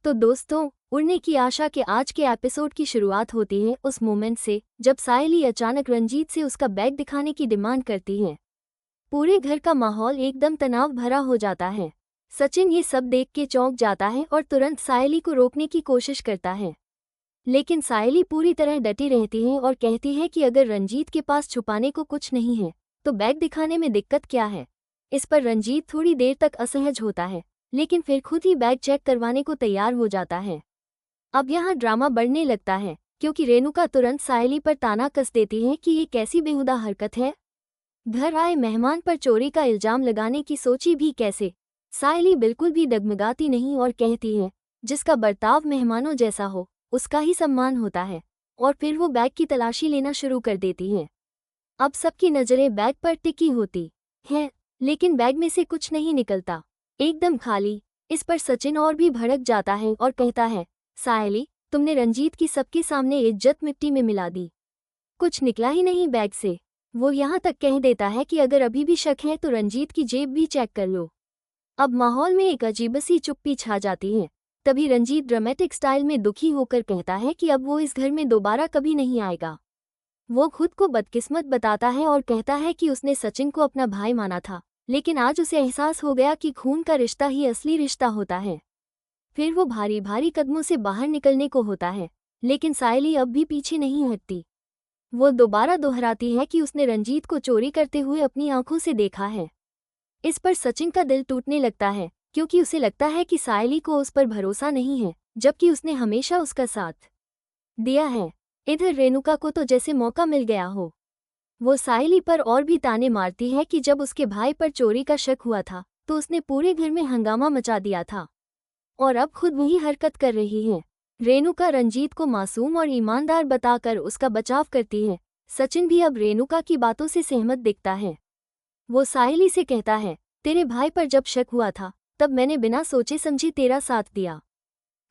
तो दोस्तों, उड़ने की आशा के आज के एपिसोड की शुरुआत होती है उस मोमेंट से जब सायली अचानक रंजीत से उसका बैग दिखाने की डिमांड करती है। पूरे घर का माहौल एकदम तनाव भरा हो जाता है। सचिन ये सब देख के चौंक जाता है और तुरंत सायली को रोकने की कोशिश करता है, लेकिन सायली पूरी तरह डटी रहती है और कहती है कि अगर रंजीत के पास छुपाने को कुछ नहीं है तो बैग दिखाने में दिक्कत क्या है। इस पर रंजीत थोड़ी देर तक असहज होता है, लेकिन फिर खुद ही बैग चेक करवाने को तैयार हो जाता है। अब यहाँ ड्रामा बढ़ने लगता है क्योंकि रेणुका तुरंत सायली पर ताना कस देती है कि ये कैसी बेहुदा हरकत है। घर आए मेहमान पर चोरी का इल्जाम लगाने की सोची भी कैसे। सायली बिल्कुल भी डगमगाती नहीं और कहती है, जिसका बर्ताव मेहमानों जैसा हो उसका ही सम्मान होता है। और फिर वो बैग की तलाशी लेना शुरू कर देती है। अब सबकी नज़रें बैग पर टिकी होती हैं, लेकिन बैग में से कुछ नहीं निकलता, एकदम खाली। इस पर सचिन और भी भड़क जाता है और कहता है, सायली, तुमने रंजीत की सबके सामने इज्जत मिट्टी में मिला दी। कुछ निकला ही नहीं बैग से। वो यहाँ तक कह देता है कि अगर अभी भी शक है तो रंजीत की जेब भी चेक कर लो। अब माहौल में एक अजीब सी चुप्पी छा जाती है। तभी रंजीत ड्रामेटिक स्टाइल में दुखी होकर कहता है कि अब वो इस घर में दोबारा कभी नहीं आएगा। वो खुद को बदकिस्मत बताता है और कहता है कि उसने सचिन को अपना भाई माना था, लेकिन आज उसे एहसास हो गया कि खून का रिश्ता ही असली रिश्ता होता है। फिर वो भारी भारी कदमों से बाहर निकलने को होता है, लेकिन सायली अब भी पीछे नहीं हटती। वो दोबारा दोहराती है कि उसने रंजीत को चोरी करते हुए अपनी आंखों से देखा है। इस पर सचिन का दिल टूटने लगता है क्योंकि उसे लगता है कि सायली को उस पर भरोसा नहीं है, जबकि उसने हमेशा उसका साथ दिया है। इधर रेणुका को तो जैसे मौका मिल गया हो। वो सायली पर और भी ताने मारती है कि जब उसके भाई पर चोरी का शक हुआ था तो उसने पूरे घर में हंगामा मचा दिया था, और अब खुद वही हरकत कर रही है। रेणुका रंजीत को मासूम और ईमानदार बताकर उसका बचाव करती है। सचिन भी अब रेणुका की बातों से सहमत दिखता है। वो सायली से कहता है, तेरे भाई पर जब शक हुआ था तब मैंने बिना सोचे समझे तेरा साथ दिया।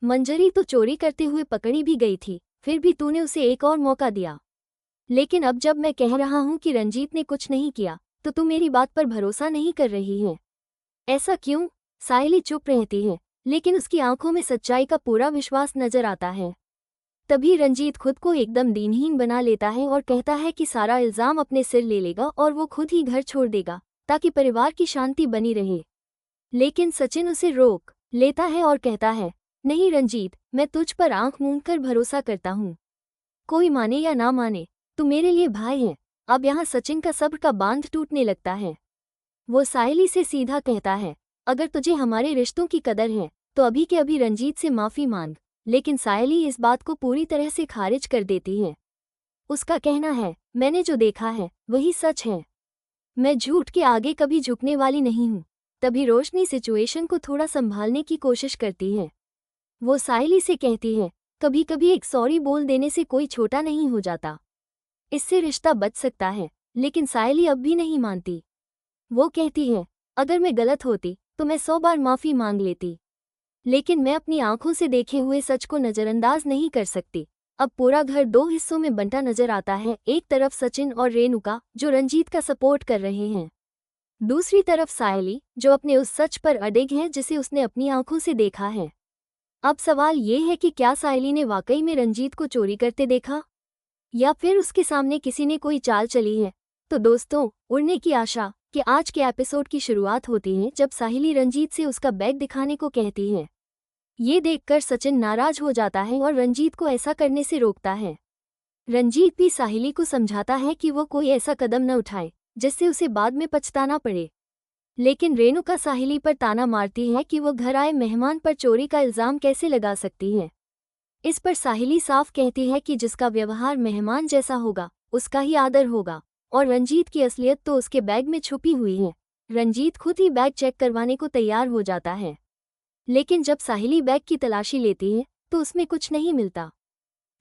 मंजरी तो चोरी करते हुए पकड़ी भी गई थी, फिर भी तूने उसे एक और मौका दिया। लेकिन अब जब मैं कह रहा हूँ कि रंजीत ने कुछ नहीं किया तो तू मेरी बात पर भरोसा नहीं कर रही है। ऐसा क्यों? सायली चुप रहती है, लेकिन उसकी आंखों में सच्चाई का पूरा विश्वास नजर आता है। तभी रंजीत खुद को एकदम दीनहीन बना लेता है और कहता है कि सारा इल्जाम अपने सिर ले लेगा और वो खुद ही घर छोड़ देगा ताकि परिवार की शांति बनी रहे। लेकिन सचिन उसे रोक लेता है और कहता है, नहीं रंजीत, मैं तुझ पर आंख मूंद कर भरोसा करता हूँ। कोई माने या ना माने, तू मेरे लिए भाई है। अब यहाँ सचिन का सब्र का बांध टूटने लगता है। वो सायली से सीधा कहता है, अगर तुझे हमारे रिश्तों की कदर है तो अभी के अभी रंजीत से माफ़ी मांग। लेकिन सायली इस बात को पूरी तरह से खारिज कर देती है। उसका कहना है, मैंने जो देखा है वही सच है। मैं झूठ के आगे कभी झुकने वाली नहीं हूँ। तभी रोशनी सिचुएशन को थोड़ा संभालने की कोशिश करती है। वो सायली से कहती है, कभी कभी एक सॉरी बोल देने से कोई छोटा नहीं हो जाता, इससे रिश्ता बच सकता है। लेकिन सायली अब भी नहीं मानती। वो कहती है, अगर मैं गलत होती तो मैं 100 बार माफ़ी मांग लेती, लेकिन मैं अपनी आंखों से देखे हुए सच को नज़रअंदाज नहीं कर सकती। अब पूरा घर दो हिस्सों में बंटा नजर आता है। एक तरफ सचिन और रेणुका जो रंजीत का सपोर्ट कर रहे हैं, दूसरी तरफ सायली जो अपने उस सच पर अडिग है जिसे उसने अपनी आंखों से देखा है। अब सवाल ये है कि क्या सायली ने वाकई में रंजीत को चोरी करते देखा, या फिर उसके सामने किसी ने कोई चाल चली है। तो दोस्तों, उड़ने की आशा कि आज के एपिसोड की शुरुआत होती है जब सायली रंजीत से उसका बैग दिखाने को कहती है। ये देखकर सचिन नाराज हो जाता है और रंजीत को ऐसा करने से रोकता है। रंजीत भी सायली को समझाता है कि वो कोई ऐसा कदम न उठाए जिससे उसे बाद में पछताना पड़े। लेकिन रेणुका सायली पर ताना मारती है कि वो घर आए मेहमान पर चोरी का इल्जाम कैसे लगा सकती है। इस पर सायली साफ कहती है कि जिसका व्यवहार मेहमान जैसा होगा उसका ही आदर होगा, और रंजीत की असलियत तो उसके बैग में छुपी हुई है। रंजीत खुद ही बैग चेक करवाने को तैयार हो जाता है, लेकिन जब सायली बैग की तलाशी लेती है तो उसमें कुछ नहीं मिलता।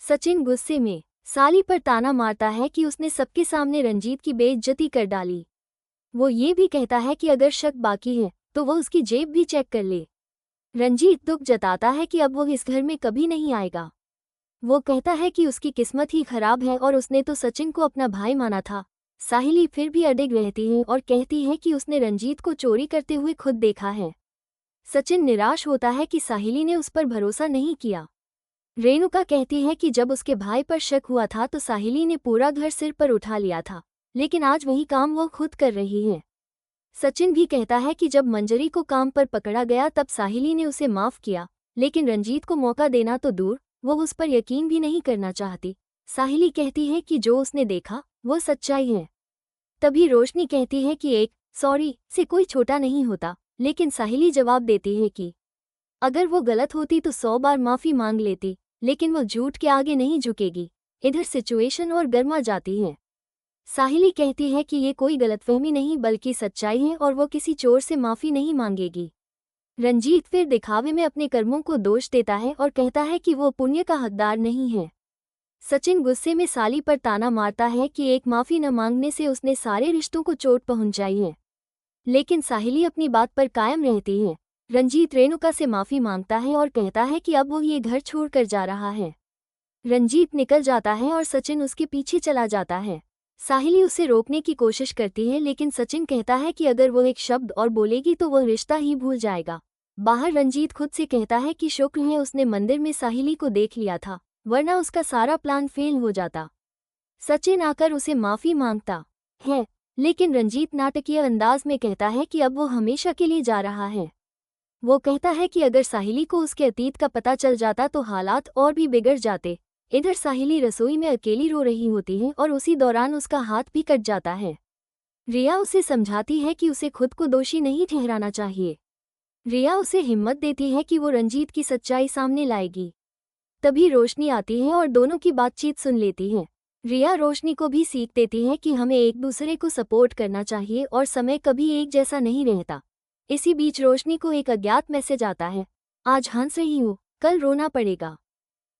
सचिन गुस्से में साली पर ताना मारता है कि उसने सबके सामने रंजीत की बेइज्जती कर डाली। वो ये भी कहता है कि अगर शक बाकी है तो वो उसकी जेब भी चेक कर ले। रंजीत दुख जताता है कि अब वो इस घर में कभी नहीं आएगा। वो कहता है कि उसकी किस्मत ही खराब है और उसने तो सचिन को अपना भाई माना था। सायली फिर भी अडिग रहती है और कहती है कि उसने रंजीत को चोरी करते हुए खुद देखा है। सचिन निराश होता है कि साहिली ने उस पर भरोसा नहीं किया। रेणुका कहती है कि जब उसके भाई पर शक हुआ था तो साहिली ने पूरा घर सिर पर उठा लिया था, लेकिन आज वही काम वो खुद कर रही है। सचिन भी कहता है कि जब मंजरी को काम पर पकड़ा गया तब साहिली ने उसे माफ किया, लेकिन रंजीत को मौका देना तो दूर, वो उस पर यकीन भी नहीं करना चाहती। साहिली कहती है कि जो उसने देखा वो सच्चाई है। तभी रोशनी कहती है कि एक सॉरी से कोई छोटा नहीं होता, लेकिन साहिली जवाब देती है कि अगर वो गलत होती तो 100 बार माफी मांग लेती, लेकिन वो झूठ के आगे नहीं झुकेगी। इधर सिचुएशन और गर्मा जाती है। साहिली कहती है कि ये कोई गलतफहमी नहीं बल्कि सच्चाई है और वो किसी चोर से माफी नहीं मांगेगी। रंजीत फिर दिखावे में अपने कर्मों को दोष देता है और कहता है कि वो पुण्य का हकदार नहीं है। सचिन गुस्से में साली पर ताना मारता है कि एक माफी न मांगने से उसने सारे रिश्तों को चोट पहुंचाई है, लेकिन साहिली अपनी बात पर कायम रहती है। रंजीत रेणुका से माफी मांगता है और कहता है कि अब वो ये घर छोड़कर जा रहा है। रंजीत निकल जाता है और सचिन उसके पीछे चला जाता है। साहिली उसे रोकने की कोशिश करती है, लेकिन सचिन कहता है कि अगर वो एक शब्द और बोलेगी तो वो रिश्ता ही भूल जाएगा। बाहर रंजीत खुद से कहता है कि शुक्र है उसने मंदिर में साहिली को देख लिया था, वरना उसका सारा प्लान फेल हो जाता। सचिन आकर उसे माफी मांगता है, लेकिन रंजीत नाटकीय अंदाज में कहता है कि अब वो हमेशा के लिए जा रहा है। वो कहता है कि अगर साहिली को उसके अतीत का पता चल जाता तो हालात और भी बिगड़ जाते। इधर साहिली रसोई में अकेली रो रही होती है और उसी दौरान उसका हाथ भी कट जाता है। रिया उसे समझाती है कि उसे खुद को दोषी नहीं ठहराना चाहिए। रिया उसे हिम्मत देती है कि वो रंजीत की सच्चाई सामने लाएगी। तभी रोशनी आती है और दोनों की बातचीत सुन लेती है। रिया रोशनी को भी सीख देती है कि हमें एक दूसरे को सपोर्ट करना चाहिए और समय कभी एक जैसा नहीं रहता। इसी बीच रोशनी को एक अज्ञात मैसेज आता है, आज हंस रही हूँ, कल रोना पड़ेगा।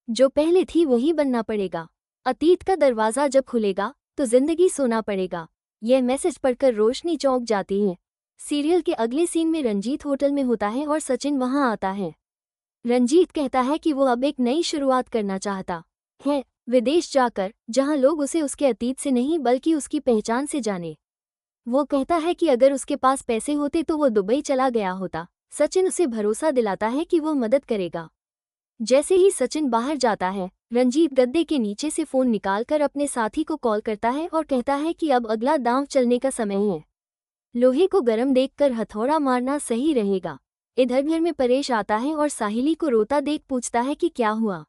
जो पहले थी वही बनना पड़ेगा। अतीत का दरवाज़ा जब खुलेगा तो जिंदगी सोना पड़ेगा। यह मैसेज पढ़कर रोशनी चौंक जाती है। सीरियल के अगले सीन में रंजीत होटल में होता है और सचिन वहां आता है। रंजीत कहता है कि वो अब एक नई शुरुआत करना चाहता है, विदेश जाकर, जहां लोग उसे उसके अतीत से नहीं बल्कि उसकी पहचान से जाने। वो कहता है कि अगर उसके पास पैसे होते तो वो दुबई चला गया होता। सचिन उसे भरोसा दिलाता है कि वो मदद करेगा। जैसे ही सचिन बाहर जाता है, रंजीत गद्दे के नीचे से फोन निकालकर अपने साथी को कॉल करता है और कहता है कि अब अगला दांव चलने का समय है। लोहे को गर्म देखकर हथौड़ा मारना सही रहेगा। इधर घर में परेश आता है और साहिली को रोता देख पूछता है कि क्या हुआ।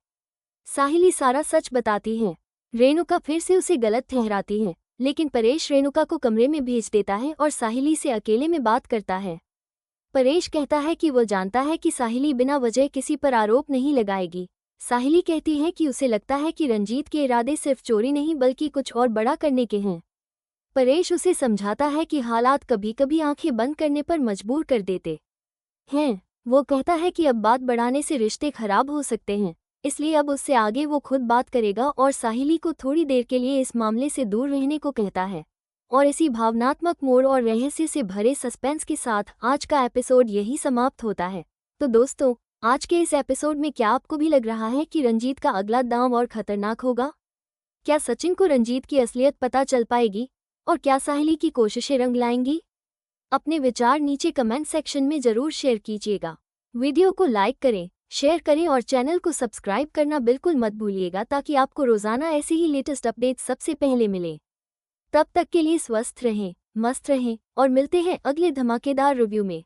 साहिली सारा सच बताती है। रेणुका फिर से उसे गलत ठहराती है, लेकिन परेश रेणुका को कमरे में भेज देता है और साहिली से अकेले में बात करता है। परेश कहता है कि वो जानता है कि साहिली बिना वजह किसी पर आरोप नहीं लगाएगी। साहिली कहती है कि उसे लगता है कि रंजीत के इरादे सिर्फ चोरी नहीं बल्कि कुछ और बड़ा करने के हैं। परेश उसे समझाता है कि हालात कभी कभी आंखें बंद करने पर मजबूर कर देते हैं। वो कहता है कि अब बात बढ़ाने से रिश्ते खराब हो सकते हैं, इसलिए अब उससे आगे वो खुद बात करेगा और साहिली को थोड़ी देर के लिए इस मामले से दूर रहने को कहता है। और इसी भावनात्मक मोड़ और रहस्य से भरे सस्पेंस के साथ आज का एपिसोड यही समाप्त होता है। तो दोस्तों, आज के इस एपिसोड में क्या आपको भी लग रहा है कि रंजीत का अगला दांव और खतरनाक होगा? क्या सचिन को रंजीत की असलियत पता चल पाएगी और क्या साहिली की कोशिशें रंग लाएंगी? अपने विचार नीचे कमेंट सेक्शन में जरूर शेयर कीजिएगा। वीडियो को लाइक करें, शेयर करें और चैनल को सब्सक्राइब करना बिल्कुल मत भूलिएगा ताकि आपको रोजाना ऐसे ही लेटेस्ट अपडेट सबसे पहले मिले। तब तक के लिए स्वस्थ रहें, मस्त रहें और मिलते हैं अगले धमाकेदार रिव्यू में।